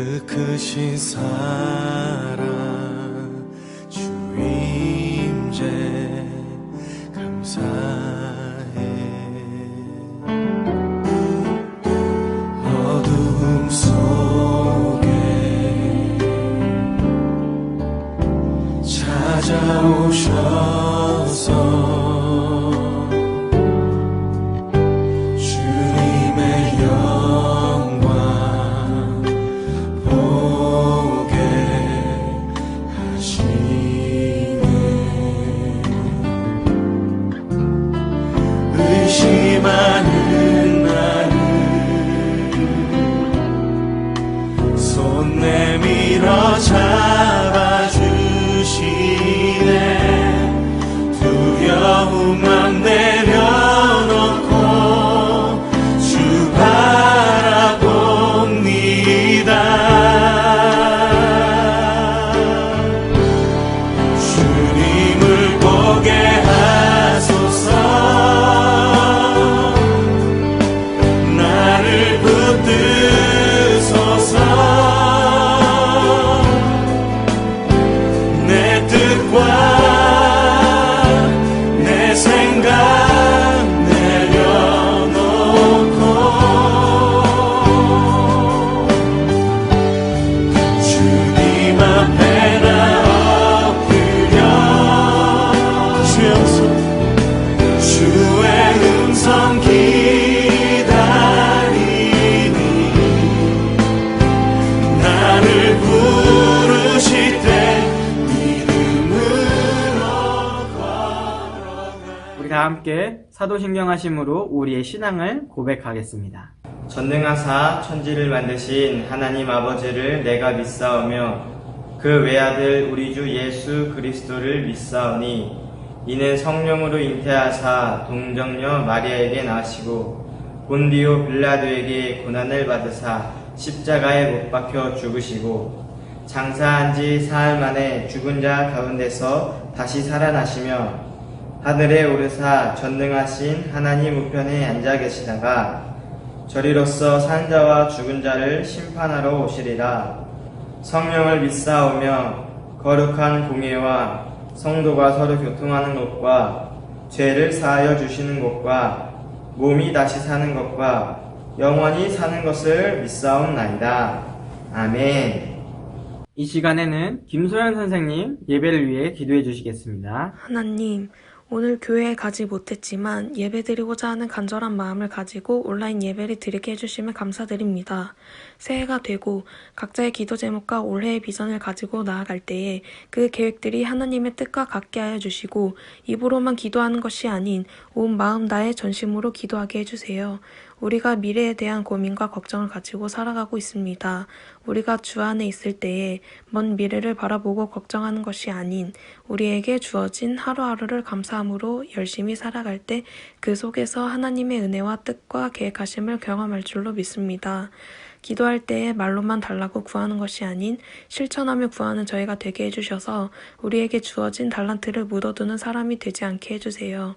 그 크신 사랑 주 임재 감사해. 어둠 속에 찾아오셔서 의심하는 나를 손 내밀어 잡아주시네. 두려움만 내려놓고 주 바라봅니다. 주님을 보게 하소서. 다 함께 사도신경하심으로 우리의 신앙을 고백하겠습니다. 전능하사 천지를 만드신 하나님 아버지를 내가 믿사오며 그 외아들 우리 주 예수 그리스도를 믿사오니 이는 성령으로 잉태하사 동정녀 마리아에게 나시고 본디오 빌라도에게 고난을 받으사 십자가에 못 박혀 죽으시고 장사한 지 사흘 만에 죽은 자 가운데서 다시 살아나시며 하늘에 오르사 전능하신 하나님 우편에 앉아 계시다가 저리로서 산 자와 죽은 자를 심판하러 오시리라. 성령을 믿사오며 거룩한 공예와 성도가 서로 교통하는 것과 죄를 사하여 주시는 것과 몸이 다시 사는 것과 영원히 사는 것을 믿사옵나이다. 아멘. 이 시간에는 김소연 선생님 예배를 위해 기도해 주시겠습니다. 하나님, 오늘 교회에 가지 못했지만 예배드리고자 하는 간절한 마음을 가지고 온라인 예배를 드리게 해주심을 감사드립니다. 새해가 되고 각자의 기도 제목과 올해의 비전을 가지고 나아갈 때에 그 계획들이 하나님의 뜻과 같게 하여 주시고 입으로만 기도하는 것이 아닌 온 마음 다해 전심으로 기도하게 해주세요. 우리가 미래에 대한 고민과 걱정을 가지고 살아가고 있습니다. 우리가 주 안에 있을 때에 먼 미래를 바라보고 걱정하는 것이 아닌 우리에게 주어진 하루하루를 감사함으로 열심히 살아갈 때 그 속에서 하나님의 은혜와 뜻과 계획하심을 경험할 줄로 믿습니다. 기도할 때에 말로만 달라고 구하는 것이 아닌 실천하며 구하는 저희가 되게 해주셔서 우리에게 주어진 달란트를 묻어두는 사람이 되지 않게 해주세요.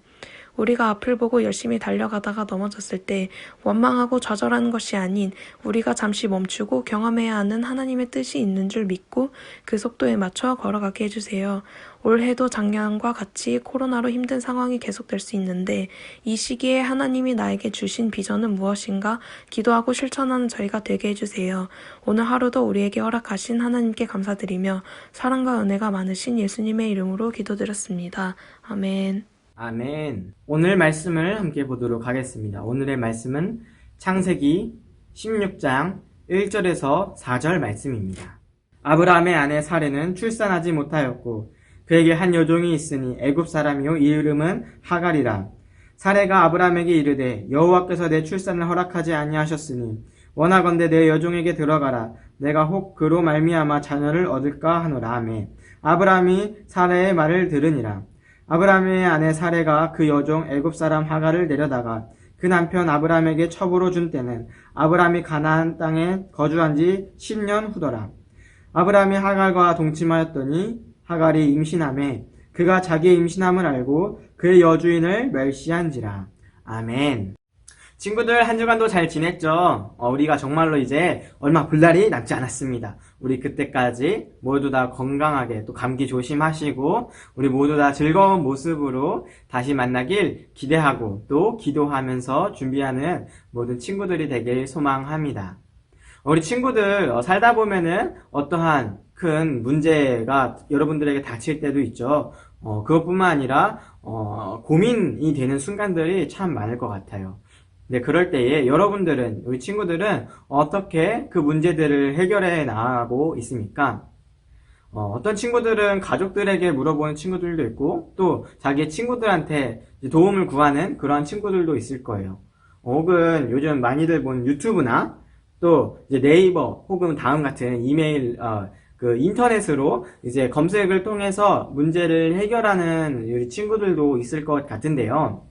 우리가 앞을 보고 열심히 달려가다가 넘어졌을 때 원망하고 좌절하는 것이 아닌 우리가 잠시 멈추고 경험해야 하는 하나님의 뜻이 있는 줄 믿고 그 속도에 맞춰 걸어가게 해주세요. 올해도 작년과 같이 코로나로 힘든 상황이 계속될 수 있는데 이 시기에 하나님이 나에게 주신 비전은 무엇인가 기도하고 실천하는 저희가 되게 해주세요. 오늘 하루도 우리에게 허락하신 하나님께 감사드리며 사랑과 은혜가 많으신 예수님의 이름으로 기도드렸습니다. 아멘. 아멘. 오늘 말씀을 함께 보도록 하겠습니다. 오늘의 말씀은 창세기 16장 1절에서 4절 말씀입니다. 아브라함의 아내 사레는 출산하지 못하였고 그에게 한 여종이 있으니 애굽 사람이요 이 이름은 하갈이라. 사레가 아브라함에게 이르되 여호와께서 내 출산을 허락하지 아니하셨으니 원하건대 내 여종에게 들어가라. 내가 혹 그로 말미암아 자녀를 얻을까 하노라. 아멘. 아브라함이 사레의 말을 들으니라. 아브라함의 아내 사레가 그 여종 애굽 사람 하갈을 데려다가 그 남편 아브라함에게 첩으로 준 때는 아브라함이 가나안 땅에 거주한 지 10년 후더라. 아브라함이 하갈과 동침하였더니 하갈이 임신하매 그가 자기의 임신함을 알고 그의 여주인을 멸시한지라. 아멘. 친구들 한 주간도 잘 지냈죠? 우리가 정말로 이제 얼마 볼 날이 남지 않았습니다. 우리 그때까지 모두 다 건강하게 또 감기 조심하시고 우리 모두 다 즐거운 모습으로 다시 만나길 기대하고 또 기도하면서 준비하는 모든 친구들이 되길 소망합니다. 우리 친구들 살다 보면은 어떠한 큰 문제가 여러분들에게 닥칠 때도 있죠. 그것뿐만 아니라 고민이 되는 순간들이 참 많을 것 같아요. 네, 그럴 때에 여러분들은, 우리 친구들은 어떻게 그 문제들을 해결해 나가고 있습니까? 어떤 친구들은 가족들에게 물어보는 친구들도 있고, 또 자기 친구들한테 도움을 구하는 그러한 친구들도 있을 거예요. 혹은 요즘 많이들 보는 유튜브나 또 이제 네이버 혹은 다음 같은 이메일, 그 인터넷으로 이제 검색을 통해서 문제를 해결하는 우리 친구들도 있을 것 같은데요.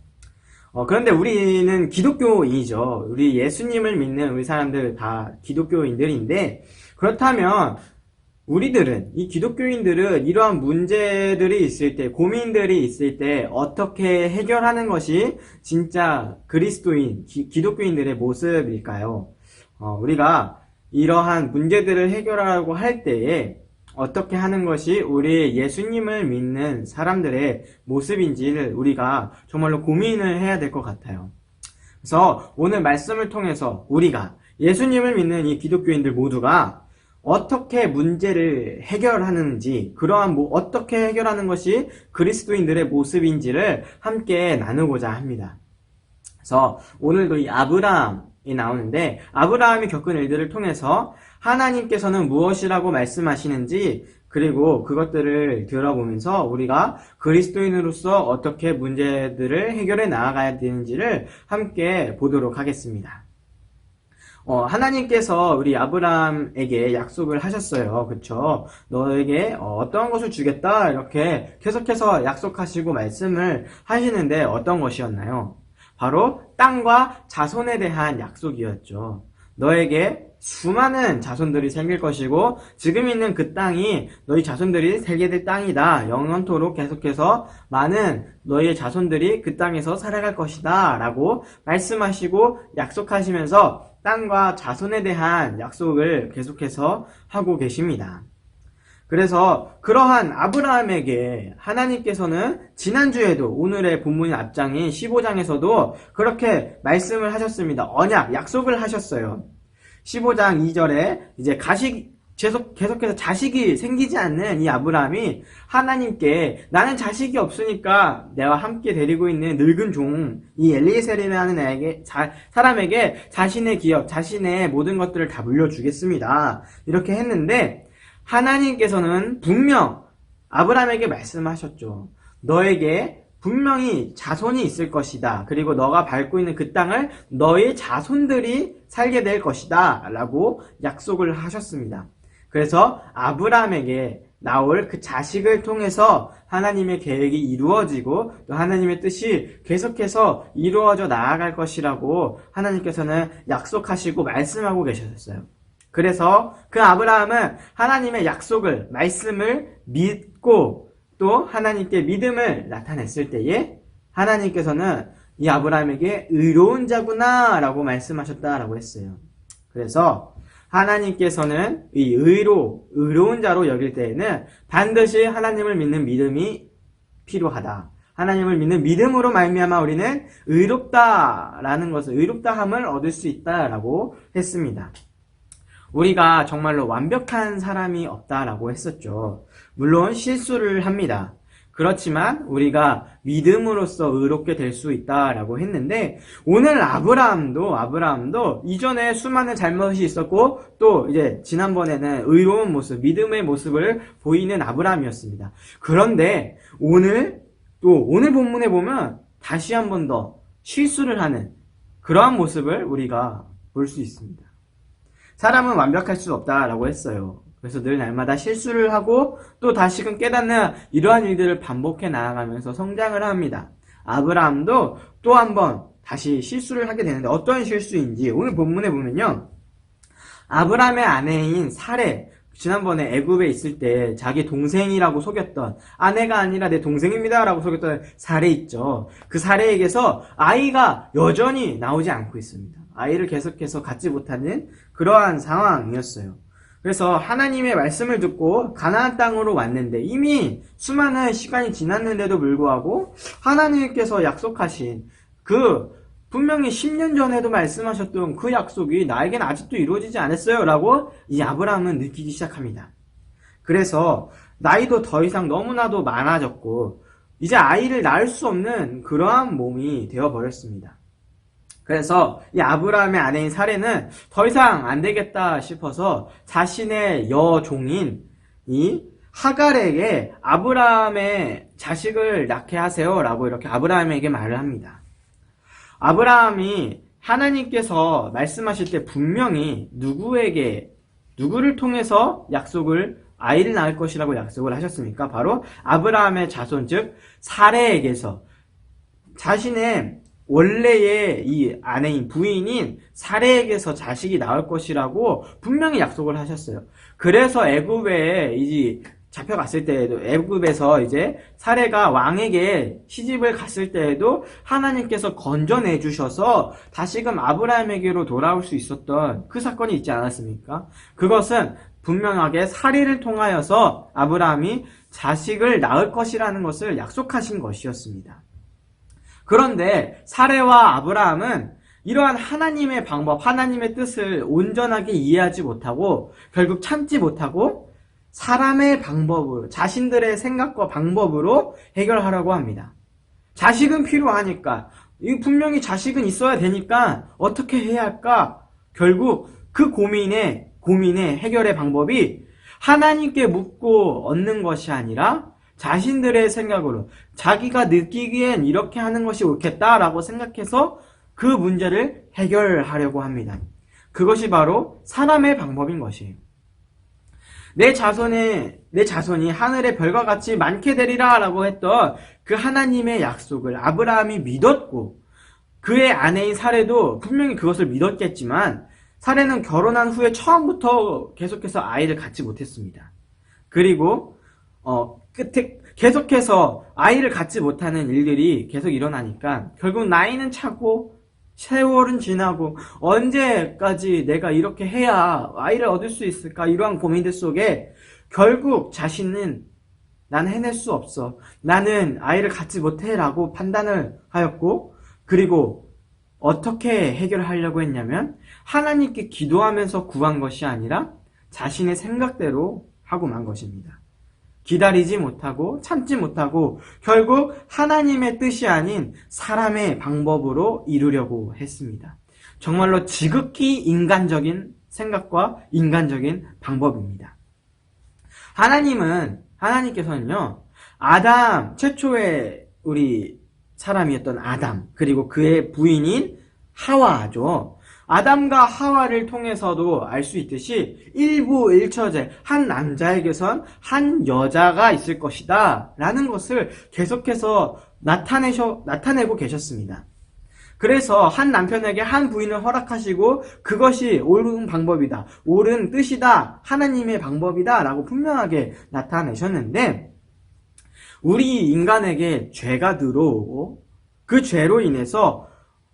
그런데 우리는 기독교인이죠. 우리 예수님을 믿는 우리 사람들 다 기독교인들인데, 그렇다면 우리들은, 이 기독교인들은 이러한 문제들이 있을 때, 고민들이 있을 때 어떻게 해결하는 것이 진짜 그리스도인, 기독교인들의 모습일까요? 우리가 이러한 문제들을 해결하려고 할 때에 어떻게 하는 것이 우리 예수님을 믿는 사람들의 모습인지를 우리가 정말로 고민을 해야 될 것 같아요. 그래서 오늘 말씀을 통해서 우리가 예수님을 믿는 이 기독교인들 모두가 어떻게 문제를 해결하는지, 그러한 어떻게 해결하는 것이 그리스도인들의 모습인지를 함께 나누고자 합니다. 그래서 오늘도 이 아브라함이 나오는데, 아브라함이 겪은 일들을 통해서 하나님께서는 무엇이라고 말씀하시는지, 그리고 그것들을 들어보면서 우리가 그리스도인으로서 어떻게 문제들을 해결해 나아가야 되는지를 함께 보도록 하겠습니다. 하나님께서 우리 아브라함에게 약속을 하셨어요. 그쵸? 너에게 어떤 것을 주겠다 이렇게 계속해서 약속하시고 말씀을 하시는데 어떤 것이었나요? 바로 땅과 자손에 대한 약속이었죠. 너에게 수많은 자손들이 생길 것이고 지금 있는 그 땅이 너희 자손들이 살게 될 땅이다. 영원토록 계속해서 많은 너희의 자손들이 그 땅에서 살아갈 것이다 라고 말씀하시고 약속하시면서 땅과 자손에 대한 약속을 계속해서 하고 계십니다. 그래서 그러한 아브라함에게 하나님께서는 지난주에도 오늘의 본문의 앞장인 15장에서도 그렇게 말씀을 하셨습니다. 언약, 약속을 하셨어요. 15장 2절에 이제 계속해서 자식이 생기지 않는 이 아브라함이 하나님께 나는 자식이 없으니까 내가 함께 데리고 있는 늙은 종, 이 엘리에셀이라는 사람에게 자신의 기업, 자신의 모든 것들을 다 물려주겠습니다. 이렇게 했는데 하나님께서는 분명 아브라함에게 말씀하셨죠. 너에게 분명히 자손이 있을 것이다. 그리고 너가 밟고 있는 그 땅을 너의 자손들이 살게 될 것이다. 라고 약속을 하셨습니다. 그래서 아브라함에게 나올 그 자식을 통해서 하나님의 계획이 이루어지고 또 하나님의 뜻이 계속해서 이루어져 나아갈 것이라고 하나님께서는 약속하시고 말씀하고 계셨어요. 그래서 그 아브라함은 하나님의 약속을, 말씀을 믿고 또 하나님께 믿음을 나타냈을 때에 하나님께서는 이 아브라함에게 의로운 자구나 라고 말씀하셨다라고 했어요. 그래서 하나님께서는 이 의로운 자로 여길 때에는 반드시 하나님을 믿는 믿음이 필요하다. 하나님을 믿는 믿음으로 말미암아 우리는 의롭다라는 것을, 의롭다함을 얻을 수 있다라고 했습니다. 우리가 정말로 완벽한 사람이 없다라고 했었죠. 물론 실수를 합니다. 그렇지만 우리가 믿음으로써 의롭게 될 수 있다라고 했는데 오늘 아브라함도 이전에 수많은 잘못이 있었고 또 이제 지난번에는 의로운 모습, 믿음의 모습을 보이는 아브라함이었습니다. 그런데 오늘 본문에 보면 다시 한 번 더 실수를 하는 그러한 모습을 우리가 볼 수 있습니다. 사람은 완벽할 수 없다라고 했어요. 그래서 늘 날마다 실수를 하고 또 다시금 깨닫는 이러한 일들을 반복해 나아가면서 성장을 합니다. 아브라함도 또 한 번 다시 실수를 하게 되는데 어떤 실수인지 오늘 본문에 보면요. 아브라함의 아내인 사레, 지난번에 애굽에 있을 때 자기 동생이라고 속였던, 아내가 아니라 내 동생입니다 라고 속였던 사례 있죠. 그 사례에게서 아이가 여전히 나오지 않고 있습니다. 아이를 계속해서 갖지 못하는 그러한 상황이었어요. 그래서 하나님의 말씀을 듣고 가나안 땅으로 왔는데 이미 수많은 시간이 지났는데도 불구하고 하나님께서 약속하신 분명히 10년 전에도 말씀하셨던 그 약속이 나에겐 아직도 이루어지지 않았어요 라고 이 아브라함은 느끼기 시작합니다. 그래서 나이도 더 이상 너무나도 많아졌고 이제 아이를 낳을 수 없는 그러한 몸이 되어버렸습니다. 그래서 이 아브라함의 아내인 사레는 더 이상 안 되겠다 싶어서 자신의 여종인 이 하갈에게 아브라함의 자식을 낳게 하세요 라고 이렇게 아브라함에게 말을 합니다. 아브라함이 하나님께서 말씀하실 때 분명히 누구를 통해서 아이를 낳을 것이라고 약속을 하셨습니까? 바로 아브라함의 자손 즉 사레에게서, 자신의 원래의 이 아내인 부인인 사레에게서 자식이 나올 것이라고 분명히 약속을 하셨어요. 그래서 애굽에 잡혀갔을 때에도, 애굽에서 이제 사레가 왕에게 시집을 갔을 때에도 하나님께서 건져내 주셔서 다시금 아브라함에게로 돌아올 수 있었던 그 사건이 있지 않았습니까? 그것은 분명하게 사레를 통하여서 아브라함이 자식을 낳을 것이라는 것을 약속하신 것이었습니다. 그런데 사레와 아브라함은 이러한 하나님의 방법, 하나님의 뜻을 온전하게 이해하지 못하고 결국 참지 못하고 사람의 방법으로, 자신들의 생각과 방법으로 해결하려고 합니다. 자식은 필요하니까, 분명히 자식은 있어야 되니까 어떻게 해야 할까? 결국 그 고민의 해결의 방법이 하나님께 묻고 얻는 것이 아니라 자신들의 생각으로, 자기가 느끼기엔 이렇게 하는 것이 옳겠다라고 생각해서 그 문제를 해결하려고 합니다. 그것이 바로 사람의 방법인 것이에요. 내 자손이 하늘의 별과 같이 많게 되리라 라고 했던 그 하나님의 약속을 아브라함이 믿었고, 그의 아내인 사레도 분명히 그것을 믿었겠지만 사레는 결혼한 후에 처음부터 계속해서 아이를 갖지 못했습니다. 그리고 끝에 계속해서 아이를 갖지 못하는 일들이 계속 일어나니까 결국 나이는 차고 세월은 지나고 언제까지 내가 이렇게 해야 아이를 얻을 수 있을까, 이러한 고민들 속에 결국 자신은 난 해낼 수 없어, 나는 아이를 갖지 못해 라고 판단을 하였고, 그리고 어떻게 해결하려고 했냐면 하나님께 기도하면서 구한 것이 아니라 자신의 생각대로 하고 만 것입니다. 기다리지 못하고 참지 못하고 결국 하나님의 뜻이 아닌 사람의 방법으로 이루려고 했습니다. 정말로 지극히 인간적인 생각과 인간적인 방법입니다. 하나님께서는요, 최초의 우리 사람이었던 아담, 그리고 그의 부인인 하와죠. 아담과 하와를 통해서도 알 수 있듯이 일부일처제, 한 남자에게선 한 여자가 있을 것이다 라는 것을 계속해서 나타내고 계셨습니다. 그래서 한 남편에게 한 부인을 허락하시고 그것이 옳은 방법이다, 옳은 뜻이다, 하나님의 방법이다 라고 분명하게 나타내셨는데, 우리 인간에게 죄가 들어오고 그 죄로 인해서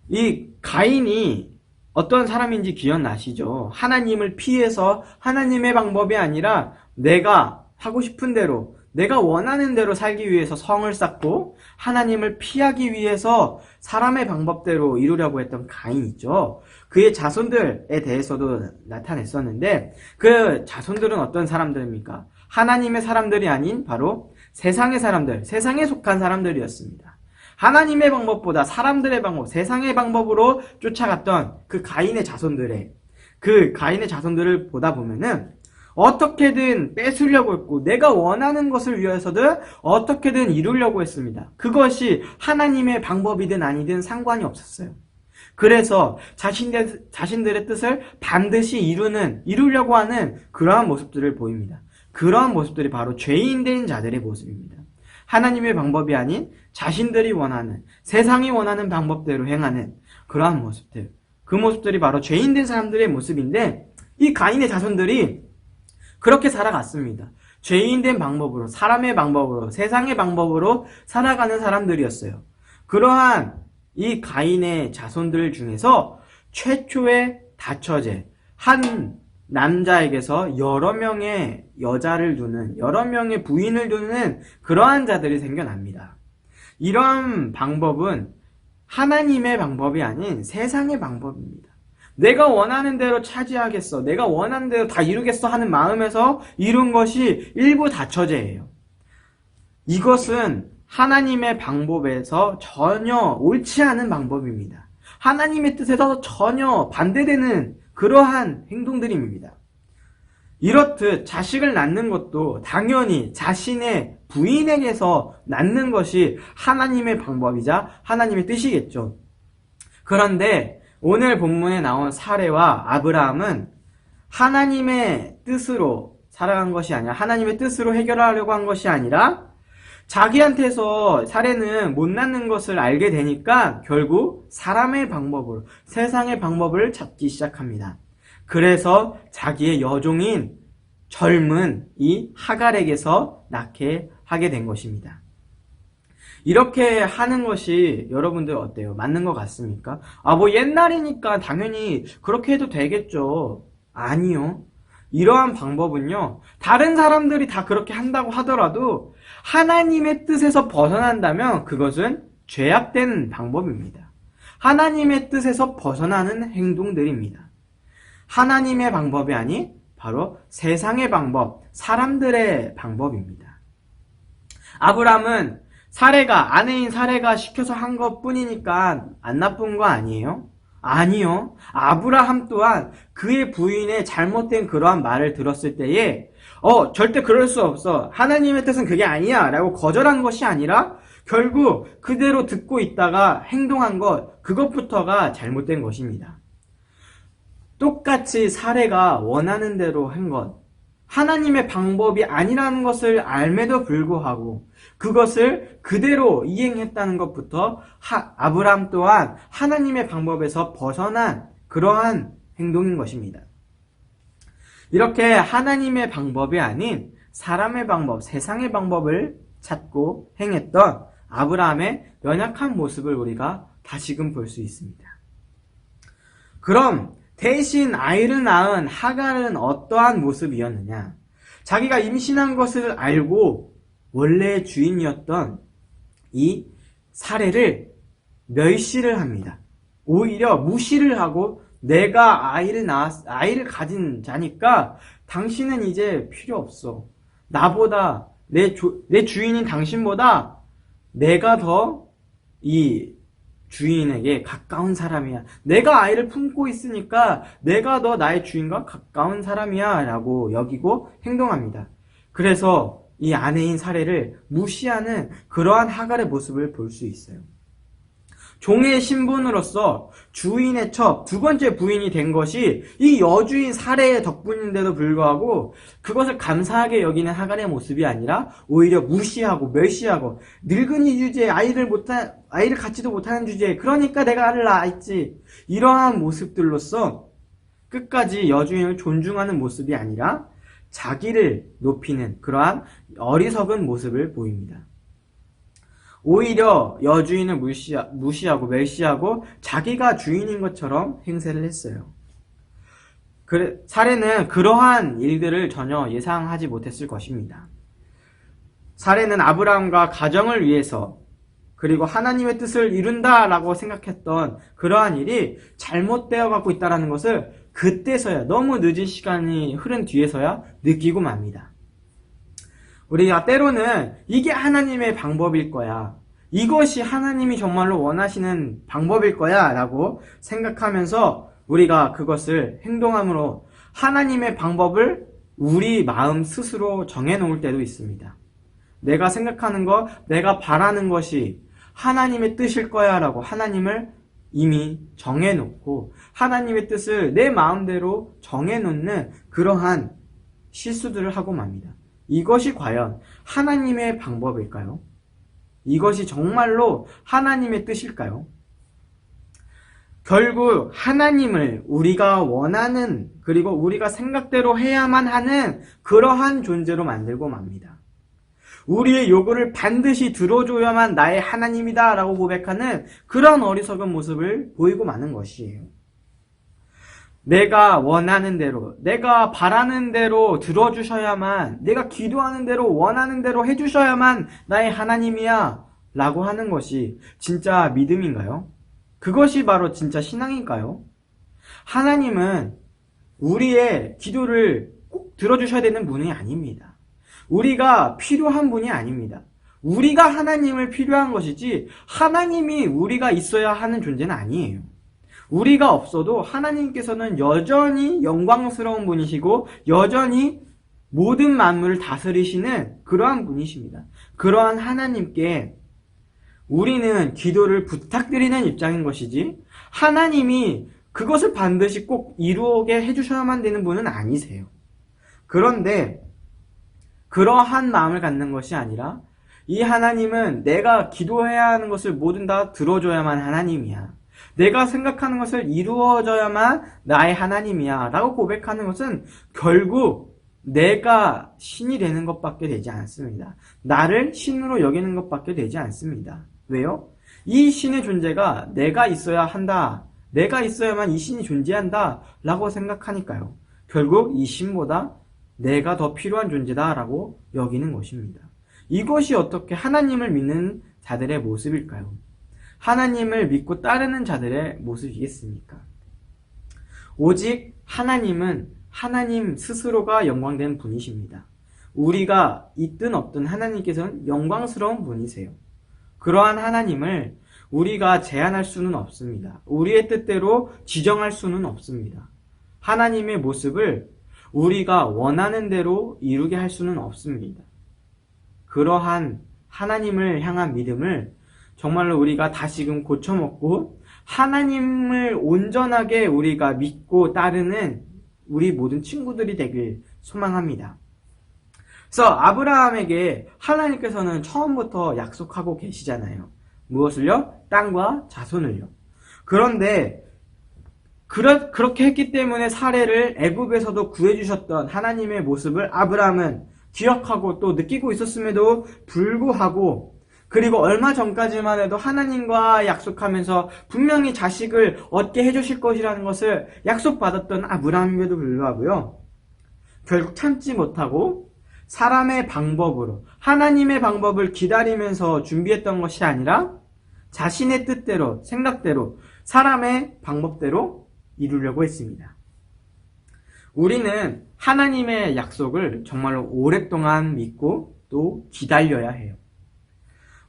이 가인이 어떤 사람인지 기억나시죠? 하나님을 피해서 하나님의 방법이 아니라 내가 하고 싶은 대로, 내가 원하는 대로 살기 위해서 성을 쌓고 하나님을 피하기 위해서 사람의 방법대로 이루려고 했던 가인이죠. 그의 자손들에 대해서도 나타냈었는데 그 자손들은 어떤 사람들입니까? 하나님의 사람들이 아닌 바로 세상의 사람들, 세상에 속한 사람들이었습니다. 하나님의 방법보다 사람들의 방법, 세상의 방법으로 쫓아갔던 그 가인의 자손들을 보다 보면은 어떻게든 뺏으려고 했고 내가 원하는 것을 위해서든 어떻게든 이루려고 했습니다. 그것이 하나님의 방법이든 아니든 상관이 없었어요. 그래서 자신들의 뜻을 반드시 이루려고 하는 그러한 모습들을 보입니다. 그러한 모습들이 바로 죄인된 자들의 모습입니다. 하나님의 방법이 아닌 자신들이 원하는, 세상이 원하는 방법대로 행하는 그러한 모습들, 그 모습들이 바로 죄인된 사람들의 모습인데, 이 가인의 자손들이 그렇게 살아갔습니다. 죄인된 방법으로, 사람의 방법으로, 세상의 방법으로 살아가는 사람들이었어요. 그러한 이 가인의 자손들 중에서 최초의 다처제, 한 남자에게서 여러 명의 여자를 두는, 여러 명의 부인을 두는 그러한 자들이 생겨납니다. 이러한 방법은 하나님의 방법이 아닌 세상의 방법입니다. 내가 원하는 대로 차지하겠어, 내가 원하는 대로 다 이루겠어 하는 마음에서 이룬 것이 일부 다처제예요. 이것은 하나님의 방법에서 전혀 옳지 않은 방법입니다. 하나님의 뜻에서 전혀 반대되는 그러한 행동들입니다. 이렇듯 자식을 낳는 것도 당연히 자신의 부인에게서 낳는 것이 하나님의 방법이자 하나님의 뜻이겠죠. 그런데 오늘 본문에 나온 사레와 아브라함은 하나님의 뜻으로 살아간 것이 아니라, 하나님의 뜻으로 해결하려고 한 것이 아니라 자기한테서 사레는 못 낳는 것을 알게 되니까 결국 사람의 방법으로, 세상의 방법을 찾기 시작합니다. 그래서 자기의 여종인 젊은 이 하갈에게서 낳게 하게 된 것입니다. 이렇게 하는 것이 여러분들 어때요? 맞는 것 같습니까? 뭐 옛날이니까 당연히 그렇게 해도 되겠죠. 아니요. 이러한 방법은요, 다른 사람들이 다 그렇게 한다고 하더라도 하나님의 뜻에서 벗어난다면 그것은 죄악된 방법입니다. 하나님의 뜻에서 벗어나는 행동들입니다. 하나님의 방법이 아닌 바로 세상의 방법, 사람들의 방법입니다. 아브람은 아내인 사레가 시켜서 한 것뿐이니까 안 나쁜 거 아니에요? 아니요. 아브라함 또한 그의 부인의 잘못된 그러한 말을 들었을 때에 절대 그럴 수 없어, 하나님의 뜻은 그게 아니야 라고 거절한 것이 아니라 결국 그대로 듣고 있다가 행동한 것, 그것부터가 잘못된 것입니다. 똑같이 사레가 원하는 대로 한 것, 하나님의 방법이 아니라는 것을 알매도 불구하고 그것을 그대로 이행했다는 것부터 아브람 또한 하나님의 방법에서 벗어난 그러한 행동인 것입니다. 이렇게 하나님의 방법이 아닌 사람의 방법, 세상의 방법을 찾고 행했던 아브라함의 연약한 모습을 우리가 다시금 볼 수 있습니다. 그럼 대신 아이를 낳은 하갈은 어떠한 모습이었느냐? 자기가 임신한 것을 알고 원래의 주인이었던 이 사레를 멸시를 합니다. 오히려 무시를 하고, 내가 아이를 가진 자니까 당신은 이제 필요 없어. 나보다, 내 주인인 당신보다 내가 더 이 주인에게 가까운 사람이야. 내가 아이를 품고 있으니까 내가 더 나의 주인과 가까운 사람이야 라고 여기고 행동합니다. 그래서 이 아내인 사레를 무시하는 그러한 하갈의 모습을 볼 수 있어요. 종의 신분으로서 주인의 첩, 두 번째 부인이 된 것이 이 여주인 사레의 덕분인데도 불구하고 그것을 감사하게 여기는 하갈의 모습이 아니라 오히려 무시하고 멸시하고, 늙은이 주제에 아이를 갖지도 못하는 주제에 그러니까 내가 아이를 낳았지, 이러한 모습들로서 끝까지 여주인을 존중하는 모습이 아니라 자기를 높이는 그러한 어리석은 모습을 보입니다. 오히려 여주인을 무시하고 멸시하고 자기가 주인인 것처럼 행세를 했어요. 사레는 그러한 일들을 전혀 예상하지 못했을 것입니다. 사레는 아브라함과 가정을 위해서, 그리고 하나님의 뜻을 이룬다라고 생각했던 그러한 일이 잘못되어 갖고 있다는 것을 그때서야, 너무 늦은 시간이 흐른 뒤에서야 느끼고 맙니다. 우리가 때로는 이게 하나님의 방법일 거야, 이것이 하나님이 정말로 원하시는 방법일 거야 라고 생각하면서 우리가 그것을 행동함으로 하나님의 방법을 우리 마음 스스로 정해놓을 때도 있습니다. 내가 생각하는 것, 내가 바라는 것이 하나님의 뜻일 거야 라고 하나님을 이미 정해놓고 하나님의 뜻을 내 마음대로 정해놓는 그러한 실수들을 하고 맙니다. 이것이 과연 하나님의 방법일까요? 이것이 정말로 하나님의 뜻일까요? 결국 하나님을 우리가 원하는 그리고 우리가 생각대로 해야만 하는 그러한 존재로 만들고 맙니다. 우리의 요구를 반드시 들어줘야만 나의 하나님이다 라고 고백하는 그런 어리석은 모습을 보이고 마는 것이에요. 내가 원하는 대로, 내가 바라는 대로 들어주셔야만, 내가 기도하는 대로 원하는 대로 해주셔야만 나의 하나님이야 라고 하는 것이 진짜 믿음인가요? 그것이 바로 진짜 신앙인가요? 하나님은 우리의 기도를 꼭 들어주셔야 되는 분이 아닙니다. 우리가 필요한 분이 아닙니다. 우리가 하나님을 필요한 것이지 하나님이 우리가 있어야 하는 존재는 아니에요. 우리가 없어도 하나님께서는 여전히 영광스러운 분이시고 여전히 모든 만물을 다스리시는 그러한 분이십니다. 그러한 하나님께 우리는 기도를 부탁드리는 입장인 것이지 하나님이 그것을 반드시 꼭 이루게 해주셔야만 되는 분은 아니세요. 그런데 그러한 마음을 갖는 것이 아니라 이 하나님은 내가 기도해야 하는 것을 뭐든 다 들어줘야만 하나님이야. 내가 생각하는 것을 이루어져야만 나의 하나님이야 라고 고백하는 것은 결국 내가 신이 되는 것밖에 되지 않습니다. 나를 신으로 여기는 것밖에 되지 않습니다. 왜요? 이 신의 존재가 내가 있어야 한다. 내가 있어야만 이 신이 존재한다 라고 생각하니까요. 결국 이 신보다 내가 더 필요한 존재다 라고 여기는 것입니다. 이것이 어떻게 하나님을 믿는 자들의 모습일까요? 하나님을 믿고 따르는 자들의 모습이겠습니까? 오직 하나님은 하나님 스스로가 영광된 분이십니다. 우리가 있든 없든 하나님께서는 영광스러운 분이세요. 그러한 하나님을 우리가 제한할 수는 없습니다. 우리의 뜻대로 지정할 수는 없습니다. 하나님의 모습을 우리가 원하는 대로 이루게 할 수는 없습니다. 그러한 하나님을 향한 믿음을 정말로 우리가 다시금 고쳐먹고 하나님을 온전하게 우리가 믿고 따르는 우리 모든 친구들이 되길 소망합니다. 그래서 아브라함에게 하나님께서는 처음부터 약속하고 계시잖아요. 무엇을요? 땅과 자손을요. 그런데 그렇게 했기 때문에 사례를 애굽에서도 구해주셨던 하나님의 모습을 아브라함은 기억하고 또 느끼고 있었음에도 불구하고 그리고 얼마 전까지만 해도 하나님과 약속하면서 분명히 자식을 얻게 해주실 것이라는 것을 약속받았던 아브라함임에도 불구하고요. 결국 참지 못하고 사람의 방법으로 하나님의 방법을 기다리면서 준비했던 것이 아니라 자신의 뜻대로 생각대로 사람의 방법대로 이루려고 했습니다. 우리는 하나님의 약속을 정말로 오랫동안 믿고 또 기다려야 해요.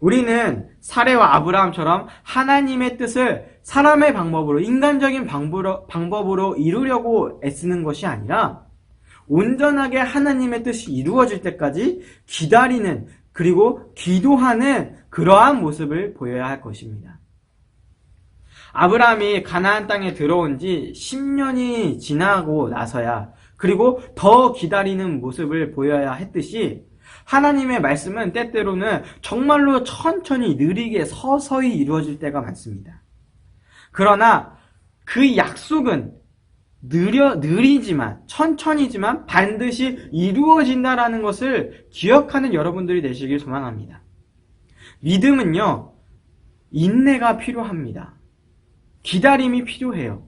우리는 사레와 아브라함처럼 하나님의 뜻을 사람의 방법으로 인간적인 방법으로 이루려고 애쓰는 것이 아니라 온전하게 하나님의 뜻이 이루어질 때까지 기다리는 그리고 기도하는 그러한 모습을 보여야 할 것입니다. 아브라함이 가나안 땅에 들어온 지 10년이 지나고 나서야 그리고 더 기다리는 모습을 보여야 했듯이 하나님의 말씀은 때때로는 정말로 천천히 느리게 서서히 이루어질 때가 많습니다. 그러나 그 약속은 느리지만 천천히지만 반드시 이루어진다라는 것을 기억하는 여러분들이 되시길 소망합니다. 믿음은요, 인내가 필요합니다. 기다림이 필요해요.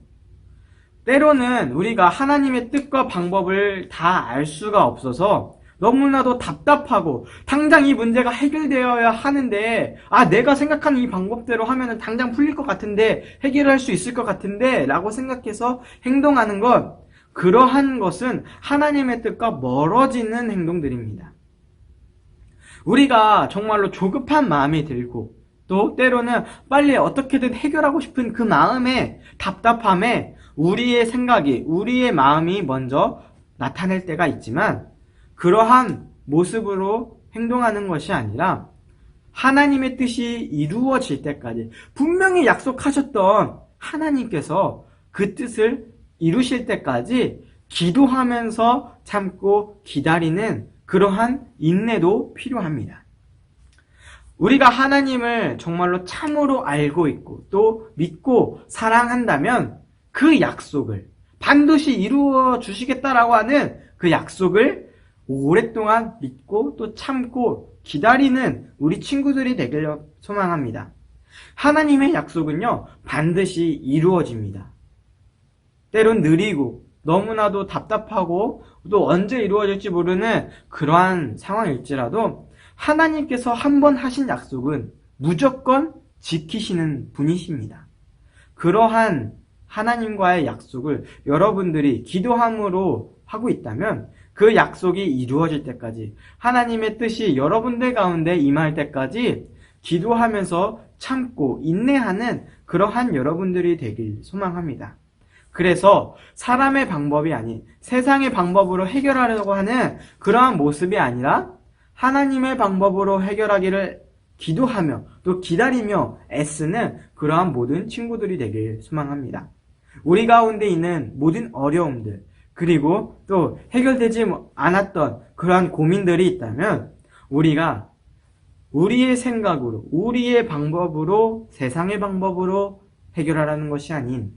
때로는 우리가 하나님의 뜻과 방법을 다 알 수가 없어서 너무나도 답답하고 당장 이 문제가 해결되어야 하는데 내가 생각하는 이 방법대로 하면 당장 풀릴 것 같은데 해결할 수 있을 것 같은데 라고 생각해서 행동하는 것, 그러한 것은 하나님의 뜻과 멀어지는 행동들입니다. 우리가 정말로 조급한 마음이 들고 또 때로는 빨리 어떻게든 해결하고 싶은 그 마음에 답답함에 우리의 생각이 우리의 마음이 먼저 나타낼 때가 있지만 그러한 모습으로 행동하는 것이 아니라 하나님의 뜻이 이루어질 때까지 분명히 약속하셨던 하나님께서 그 뜻을 이루실 때까지 기도하면서 참고 기다리는 그러한 인내도 필요합니다. 우리가 하나님을 정말로 참으로 알고 있고 또 믿고 사랑한다면 그 약속을 반드시 이루어 주시겠다라고 하는 그 약속을 오랫동안 믿고 또 참고 기다리는 우리 친구들이 되길 소망합니다. 하나님의 약속은요, 반드시 이루어집니다. 때론 느리고 너무나도 답답하고 또 언제 이루어질지 모르는 그러한 상황일지라도 하나님께서 한번 하신 약속은 무조건 지키시는 분이십니다. 그러한 하나님과의 약속을 여러분들이 기도함으로 하고 있다면 그 약속이 이루어질 때까지, 하나님의 뜻이 여러분들 가운데 임할 때까지 기도하면서 참고 인내하는 그러한 여러분들이 되길 소망합니다. 그래서 사람의 방법이 아닌 세상의 방법으로 해결하려고 하는 그러한 모습이 아니라 하나님의 방법으로 해결하기를 기도하며 또 기다리며 애쓰는 그러한 모든 친구들이 되길 소망합니다. 우리 가운데 있는 모든 어려움들, 그리고 또 해결되지 않았던 그러한 고민들이 있다면 우리가 우리의 생각으로, 우리의 방법으로, 세상의 방법으로 해결하라는 것이 아닌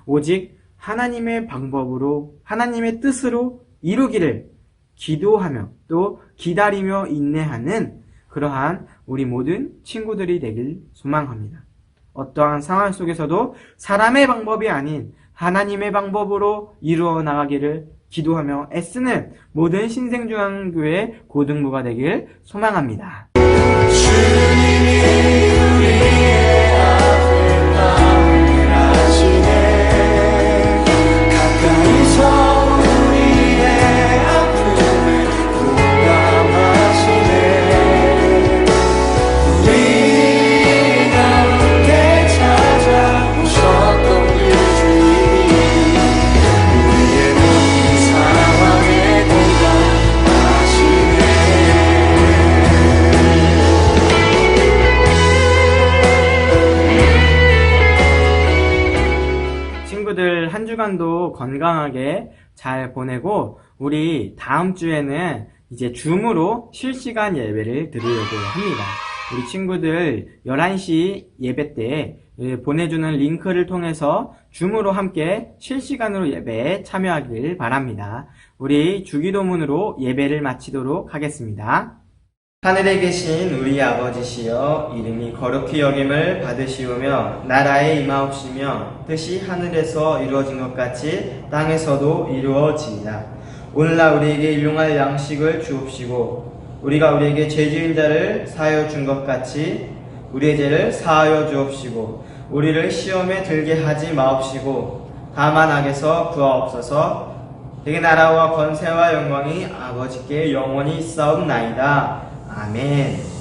오직 하나님의 방법으로, 하나님의 뜻으로 이루기를 기도하며 또 기다리며 인내하는 그러한 우리 모든 친구들이 되길 소망합니다. 어떠한 상황 속에서도 사람의 방법이 아닌 하나님의 방법으로 이루어 나가기를 기도하며 애쓰는 모든 신생중앙교회 고등부가 되길 소망합니다. 주님이 우리의 앞을 방문하시네. 가까이서 우리의 아픔을 공감하시네. 우리 가운데 찾아오셨던 그 주님이 우리의 모든 상황에 공감하시네. 친구들 한 주간도 건강하게 잘 보내고 우리 다음 주에는 이제 줌으로 실시간 예배를 드리려고 합니다. 우리 친구들 11시 예배 때 보내주는 링크를 통해서 줌으로 함께 실시간으로 예배에 참여하길 바랍니다. 우리 주기도문으로 예배를 마치도록 하겠습니다. 하늘에 계신 우리 아버지시여, 이름이 거룩히 여김을 받으시오며 나라에 임하옵시며 뜻이 하늘에서 이루어진 것 같이 땅에서도 이루어지이다. 오늘날 우리에게 일용할 양식을 주옵시고 우리가 우리에게 죄 지은 자를 사하여 준 것 같이 우리의 죄를 사하여 주옵시고 우리를 시험에 들게 하지 마옵시고 다만 악에서 구하옵소서. 되게 나라와 권세와 영광이 아버지께 영원히 있사옵나이다. 아멘.